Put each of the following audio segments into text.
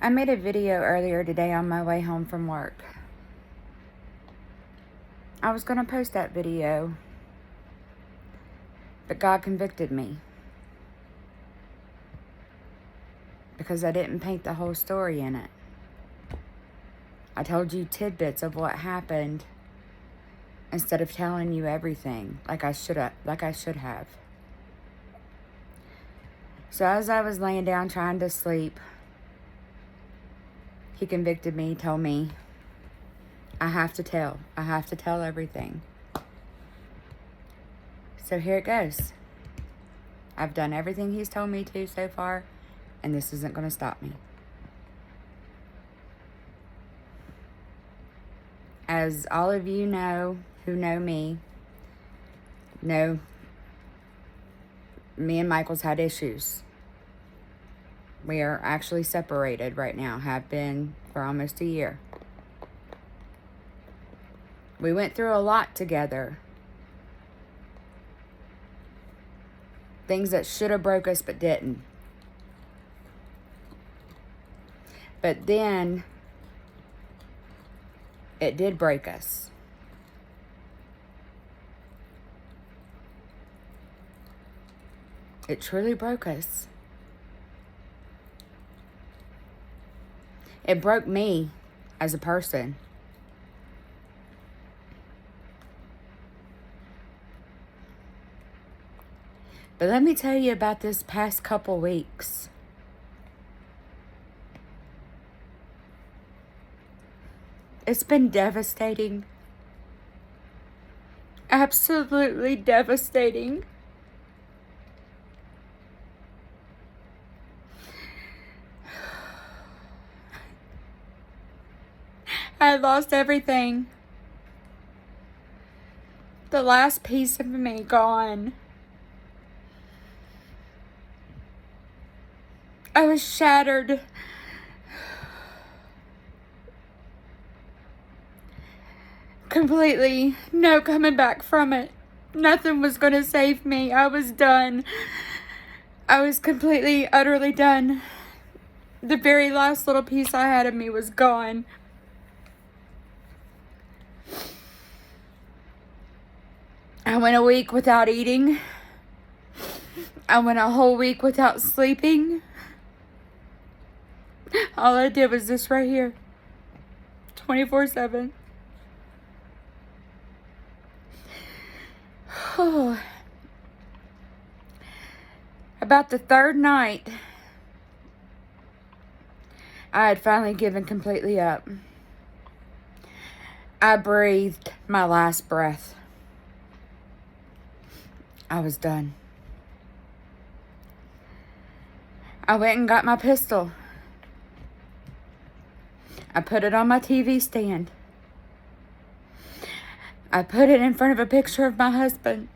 I made a video earlier today on my way home from work. I was going to post that video, but God convicted me because I didn't paint the whole story in it. I told you tidbits of what happened instead of telling you everything like I should have. So as I was laying down trying to sleep, He convicted me, told me, I have to tell everything. So here it goes. I've done everything He's told me to so far, and this isn't going to stop me. As all of you know, who know me and Michael's had issues. We are actually separated right now, have been for almost a year. We went through a lot together. Things that should have broke us but didn't. But then it did break us. It truly broke us. It broke me as a person. But let me tell you about this past couple weeks. It's been devastating. Absolutely devastating. I lost everything. The last piece of me gone. I was shattered. Completely. No coming back from it. Nothing was going to save me. I was done. I was completely, utterly done. The very last little piece I had of me was gone. I went a week without eating. I went a whole week without sleeping. All I did was this right here. 24/7. About the third night, I had finally given completely up. I breathed my last breath. I was done. I went and got my pistol. I put it on my TV stand. I put it in front of a picture of my husband.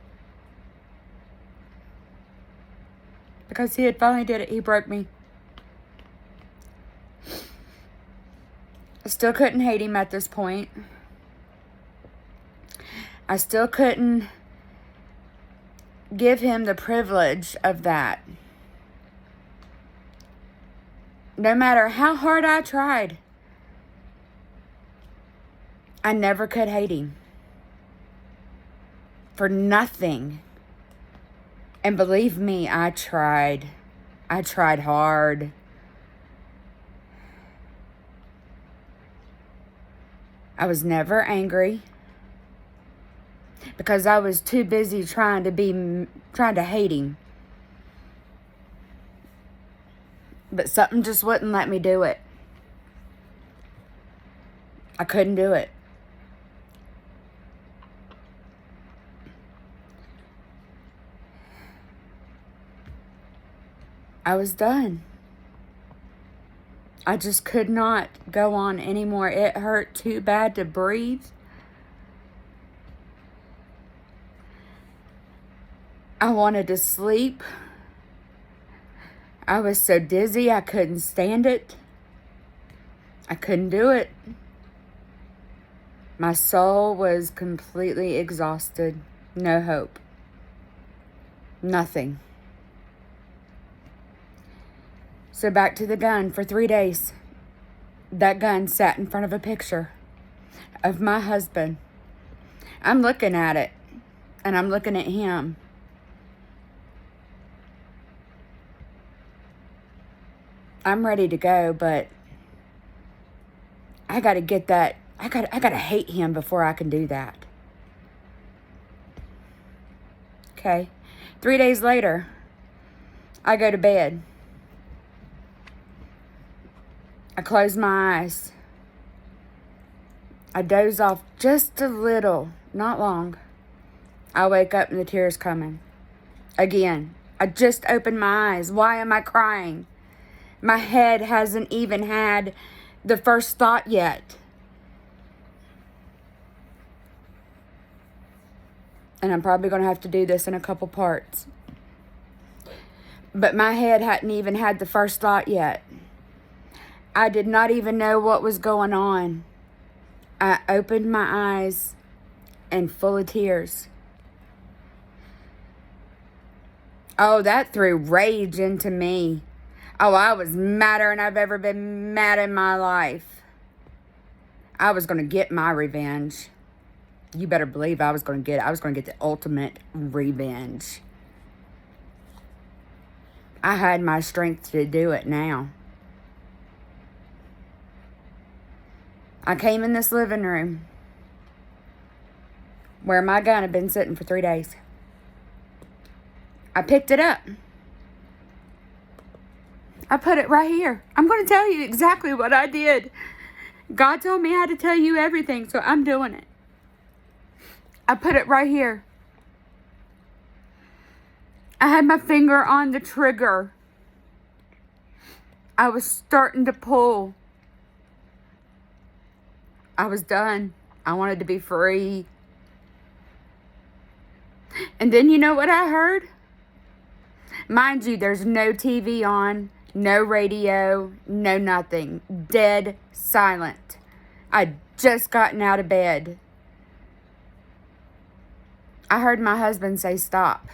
Because he had finally did it. He broke me. I still couldn't hate him at this point. I still couldn't give him the privilege of that. No matter how hard I tried, I never could hate him. For nothing. And believe me, I tried. I tried hard. I was never angry. Because I was too busy trying to hate him. But something just wouldn't let me do it. I couldn't do it. I was done. I just could not go on anymore. It hurt too bad to breathe. I wanted to sleep. I was so dizzy I couldn't stand it. I couldn't do it. My soul was completely exhausted. No hope. Nothing. So back to the gun for 3 days. that gun sat in front of a picture of my husband. I'm looking at it, and I'm looking at him. I'm ready to go, but I got to get that. I got to hate him before I can do that. Okay. 3 days later, I go to bed. I close my eyes. I doze off just a little, not long. I wake up and the tears coming. Again, I just opened my eyes. Why am I crying? My head hasn't even had the first thought yet. And I'm probably going to have to do this in a couple parts. But my head hadn't even had the first thought yet. I did not even know what was going on. I opened my eyes and full of tears. Oh, that threw rage into me. Oh, I was madder than I've ever been mad in my life. I was going to get my revenge. You better believe I was going to get it. I was going to get the ultimate revenge. I had my strength to do it now. I came in this living room where my gun had been sitting for 3 days. I picked it up. I put it right here. I'm going to tell you exactly what I did. God told me how to tell you everything, so I'm doing it. I put it right here. I had my finger on the trigger. I was starting to pull. I was done. I wanted to be free. And then you know what I heard? Mind you, there's no TV on, no radio, no nothing. Dead silent. I'd just gotten out of bed. I heard my husband say, "Stop."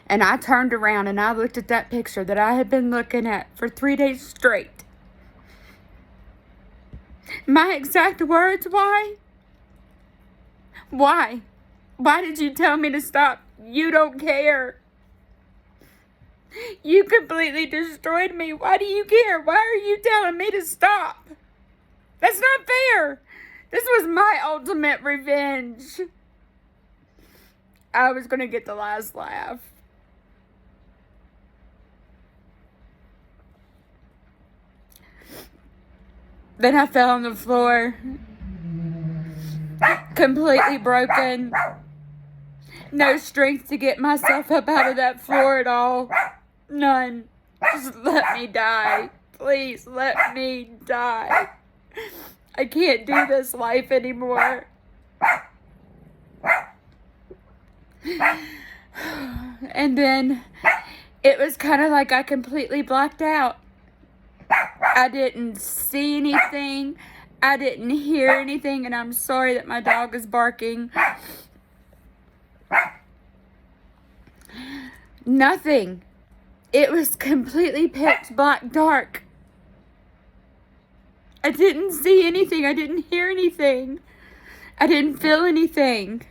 And I turned around and I looked at that picture that I had been looking at for 3 days straight. My exact words, why? Why? Why did you tell me to stop? You don't care. You completely destroyed me. Why do you care? Why are you telling me to stop? That's not fair. This was my ultimate revenge. I was going to get the last laugh. Then I fell on the floor, completely broken. No strength to get myself up out of that floor at all. None. Just let me die. Please let me die. I can't do this life anymore. And then it was kind of like I completely blacked out. I didn't see anything. I didn't hear anything. And I'm sorry that my dog is barking. Nothing. It was completely pitch black dark. I didn't see anything. I didn't hear anything. I didn't feel anything.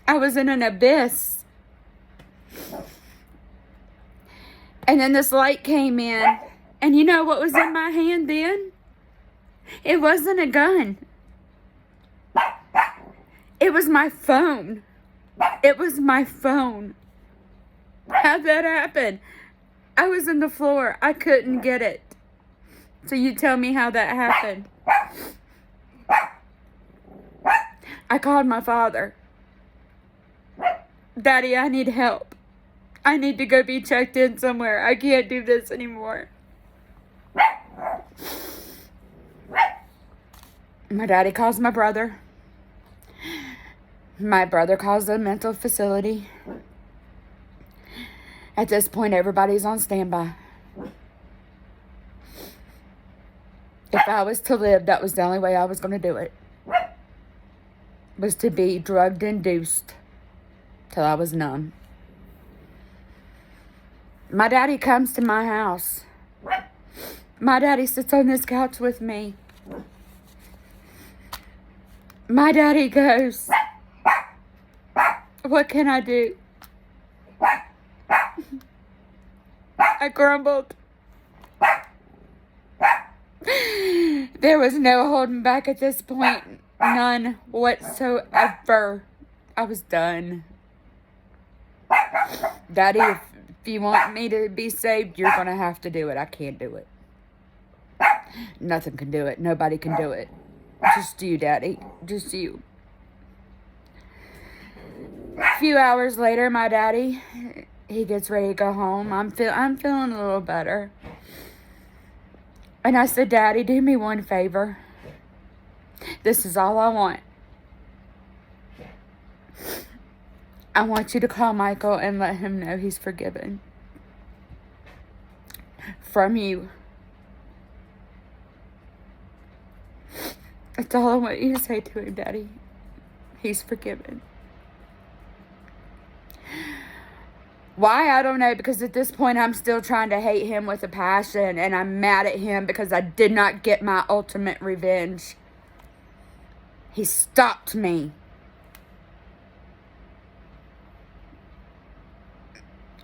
I was in an abyss. And then this light came in. And you know what was in my hand then? It wasn't a gun. It was my phone. It was my phone. How'd that happen? I was on the floor. I couldn't get it. So you tell me how that happened. I called my father. "Daddy, I need help. I need to go be checked in somewhere. I can't do this anymore." My daddy calls my brother. My brother calls the mental facility. At this point, everybody's on standby. If I was to live, that was the only way I was going to do it. Was to be drugged induced till I was numb. My daddy comes to my house. My daddy sits on this couch with me. My daddy goes, what can I do? I grumbled. There was no holding back at this point. None whatsoever. I was done. Daddy, if you want me to be saved, you're going to have to do it. I can't do it. Nothing can do it. Nobody can do it. Just you, Daddy. Just you. A few hours later, my daddy, he gets ready to go home. I'm feeling a little better. And I said, Daddy, do me one favor. This is all I want. I want you to call Michael and let him know he's forgiven. From you. That's all I want you to say to him, Daddy. He's forgiven. Why? I don't know, because at this point I'm still trying to hate him with a passion, and I'm mad at him because I did not get my ultimate revenge. He stopped me.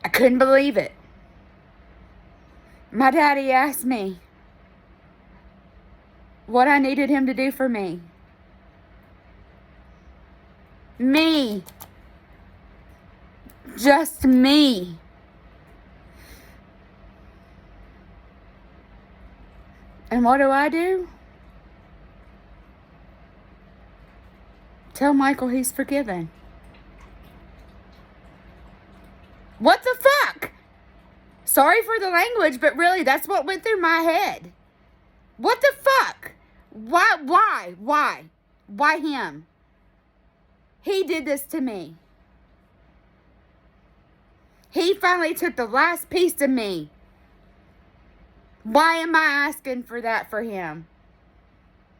I couldn't believe it. My daddy asked me what I needed him to do for me. Me. Just me. And what do? Tell Michael he's forgiven. What the fuck? Sorry for the language, but really, that's what went through my head. What the fuck? Why? Why him? He did this to me. He finally took the last piece of me. Why am I asking for that for him?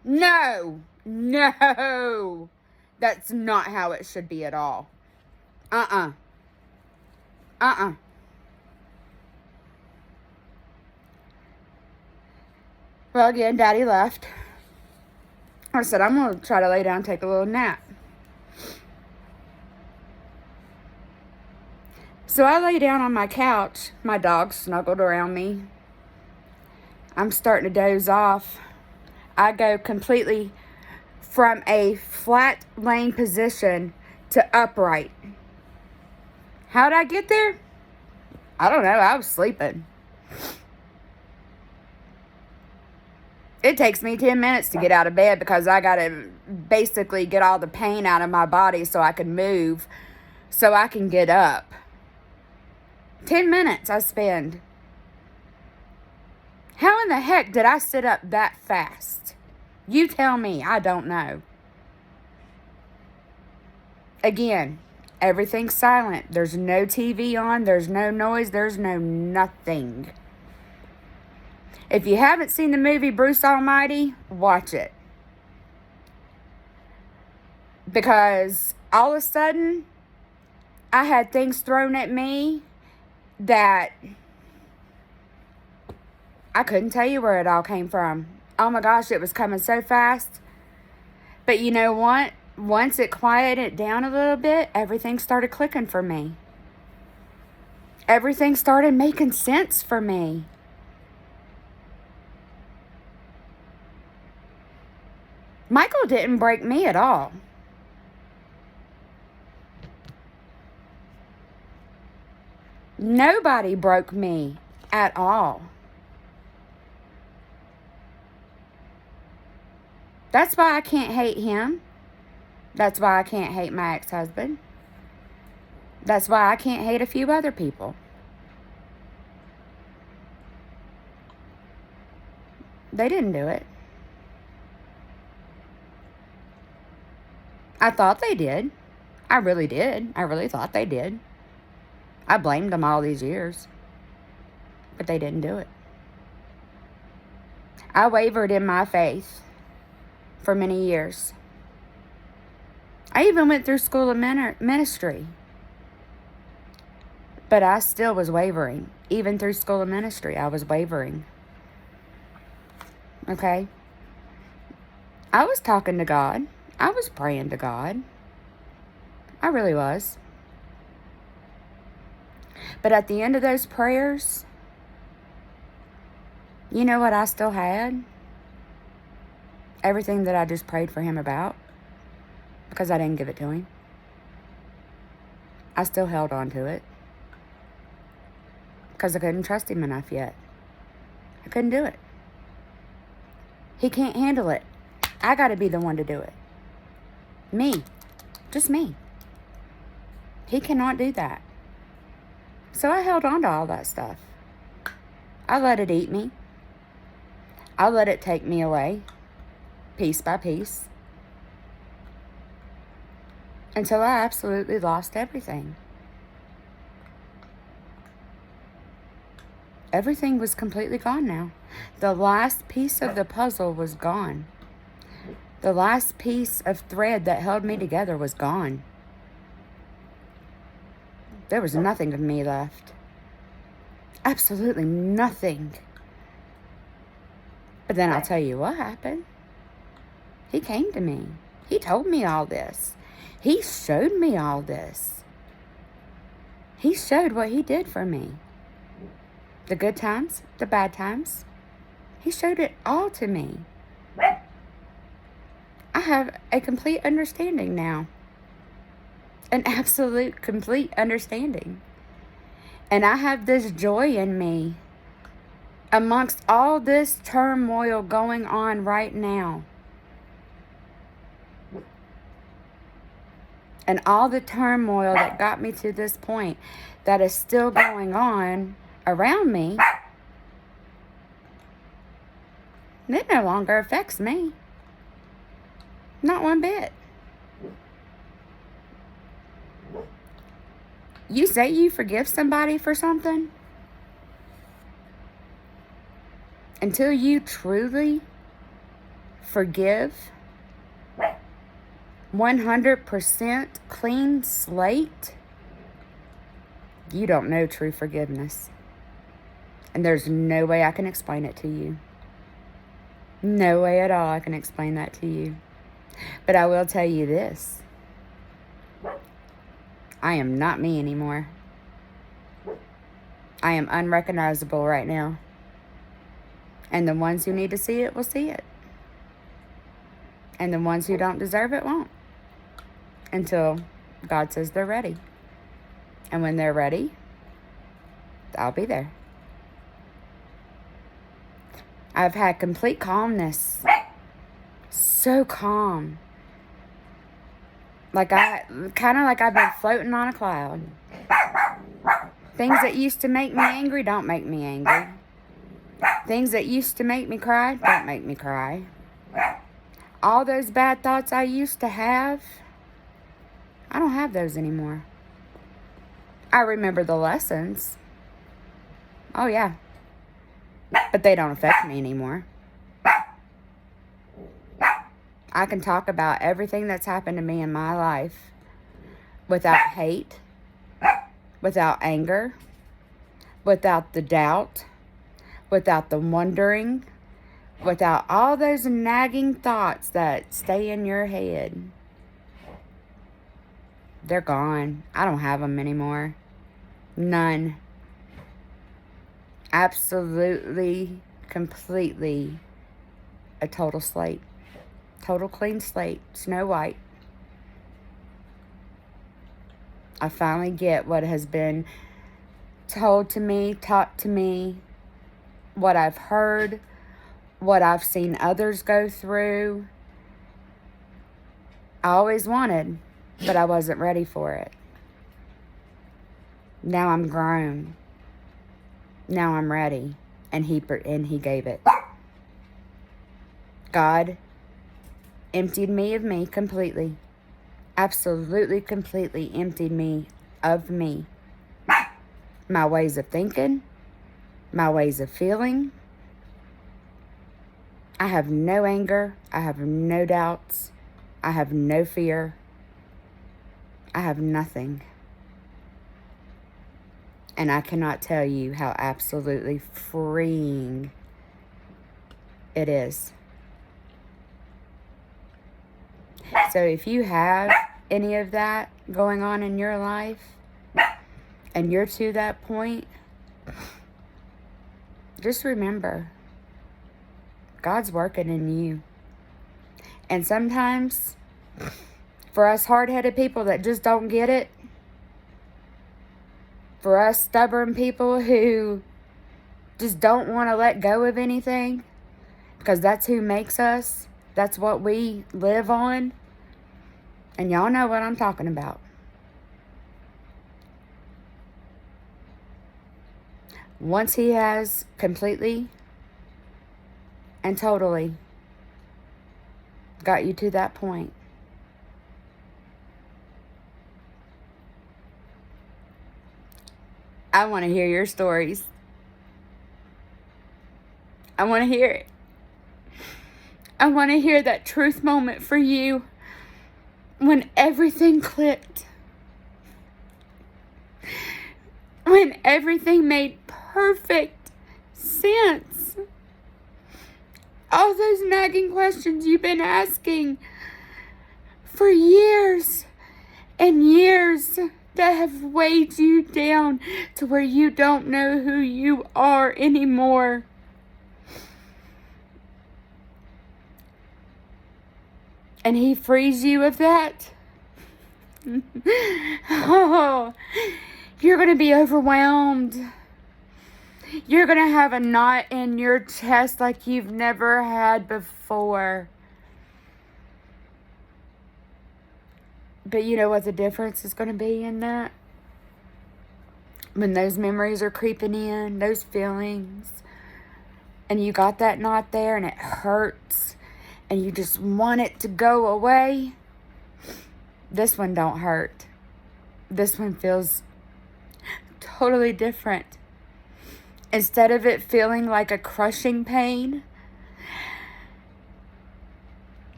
No. That's not how it should be at all. Well, again, Daddy left. I said, I'm going to try to lay down and take a little nap. So I lay down on my couch. My dog snuggled around me. I'm starting to doze off. I go completely from a flat laying position to upright. How'd I get there? I don't know. I was sleeping. It takes me 10 minutes to get out of bed because I got to basically get all the pain out of my body so I can move, so I can get up. 10 minutes I spend. How in the heck did I sit up that fast? You tell me. I don't know. Again, everything's silent. There's no TV on. There's no noise. There's no nothing. If you haven't seen the movie Bruce Almighty, watch it. Because all of a sudden, I had things thrown at me that I couldn't tell you where it all came from. Oh my gosh, it was coming so fast. But you know what? Once it quieted down a little bit, everything started clicking for me. Everything started making sense for me. Michael didn't break me at all. Nobody broke me at all. That's why I can't hate him. That's why I can't hate my ex-husband. That's why I can't hate a few other people. They didn't do it. I thought they did. I really did. I really thought they did. I blamed them all these years. But they didn't do it. I wavered in my faith for many years. I even went through school of ministry. But I still was wavering. Even through school of ministry, I was wavering. Okay? I was talking to God. I was praying to God. I really was. But at the end of those prayers, you know what I still had? Everything that I just prayed for him about, because I didn't give it to him. I still held on to it because I couldn't trust him enough yet. I couldn't do it. He can't handle it. I got to be the one to do it. Me. Just me. He cannot do that. So I held on to all that stuff. I let it eat me. I let it take me away, piece by piece, until I absolutely lost everything. Everything was completely gone now. The last piece of the puzzle was gone. The last piece of thread that held me together was gone. There was nothing of me left. Absolutely nothing. But then I'll tell you what happened. He came to me. He told me all this. He showed me all this. He showed what he did for me. The good times, the bad times. He showed it all to me. I have a complete understanding now. An absolute, complete understanding. And I have this joy in me amongst all this turmoil going on right now. And all the turmoil that got me to this point that is still going on around me, it no longer affects me. Not one bit. You say you forgive somebody for something, until you truly forgive 100% clean slate, you don't know true forgiveness. And there's no way I can explain it to you. No way at all I can explain that to you. But I will tell you this. I am not me anymore. I am unrecognizable right now. And the ones who need to see it will see it. And the ones who don't deserve it won't. Until God says they're ready. And when they're ready, I'll be there. I've had complete calmness. So calm. Kind of like I've been floating on a cloud. Things that used to make me angry don't make me angry. Things that used to make me cry don't make me cry. All those bad thoughts I used to have, I don't have those anymore. I remember the lessons. Oh, yeah. But they don't affect me anymore. I can talk about everything that's happened to me in my life without hate, without anger, without the doubt, without the wondering, without all those nagging thoughts that stay in your head. They're gone. I don't have them anymore. None. Absolutely, completely a total slate. Total clean slate. Snow White. I finally get what has been told to me, taught to me, what I've heard, what I've seen others go through. I always wanted, but I wasn't ready for it. Now I'm grown. Now I'm ready. And he gave it. God emptied me of me completely. Absolutely, completely emptied me of me. My ways of thinking, my ways of feeling. I have no anger. I have no doubts. I have no fear. I have nothing. And I cannot tell you how absolutely freeing It is. So if you have any of that going on in your life, and you're to that point, just remember, God's working in you. And sometimes, for us hard-headed people that just don't get it, for us stubborn people who just don't want to let go of anything, because that's who makes us, that's what we live on, and y'all know what I'm talking about. Once He has completely and totally got you to that point, I want to hear your stories. I want to hear it. I want to hear that truth moment for you when everything clicked. When everything made perfect sense. All those nagging questions you've been asking for years and years that have weighed you down to where you don't know who you are anymore. And He frees you of that. Oh, you're going to be overwhelmed. You're going to have a knot in your chest like you've never had before. But you know what the difference is going to be in that? When those memories are creeping in, those feelings, and you got that knot there and it hurts, and you just want it to go away, this one don't hurt. This one feels totally different. Instead of it feeling like a crushing pain,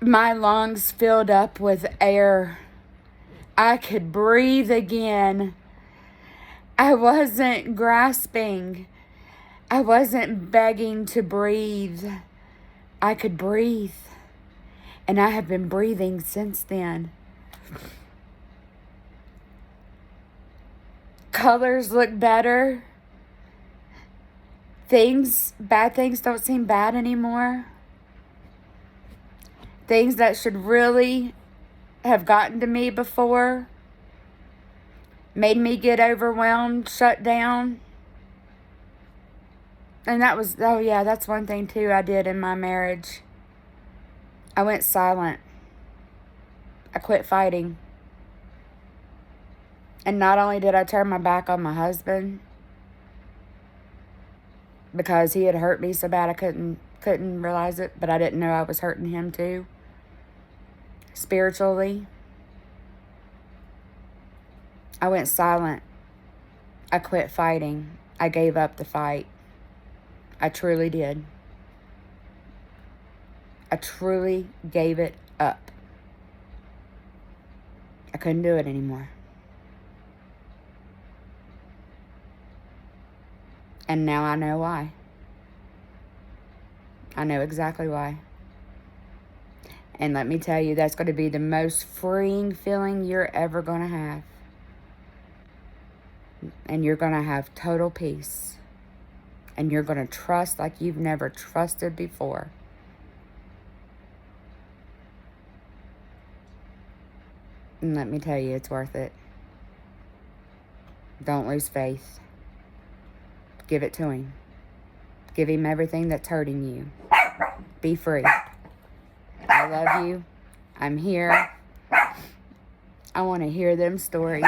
my lungs filled up with air. I could breathe again. I wasn't grasping. I wasn't begging to breathe. I could breathe. And I have been breathing since then. Colors look better. Bad things don't seem bad anymore. Things that should really have gotten to me before, made me get overwhelmed, shut down. And that's one thing too I did in my marriage. I went silent. I quit fighting. And not only did I turn my back on my husband, because he had hurt me so bad I couldn't realize it, but I didn't know I was hurting him too. Spiritually. I went silent. I quit fighting. I gave up the fight. I truly did. I truly gave it up. I couldn't do it anymore. And now I know why. I know exactly why. And let me tell you, that's going to be the most freeing feeling you're ever going to have. And you're going to have total peace. And you're going to trust like you've never trusted before. And let me tell you, it's worth it. Don't lose faith. Give it to Him. Give Him everything that's hurting you. Be free. I love you. I'm here. I want to hear them stories.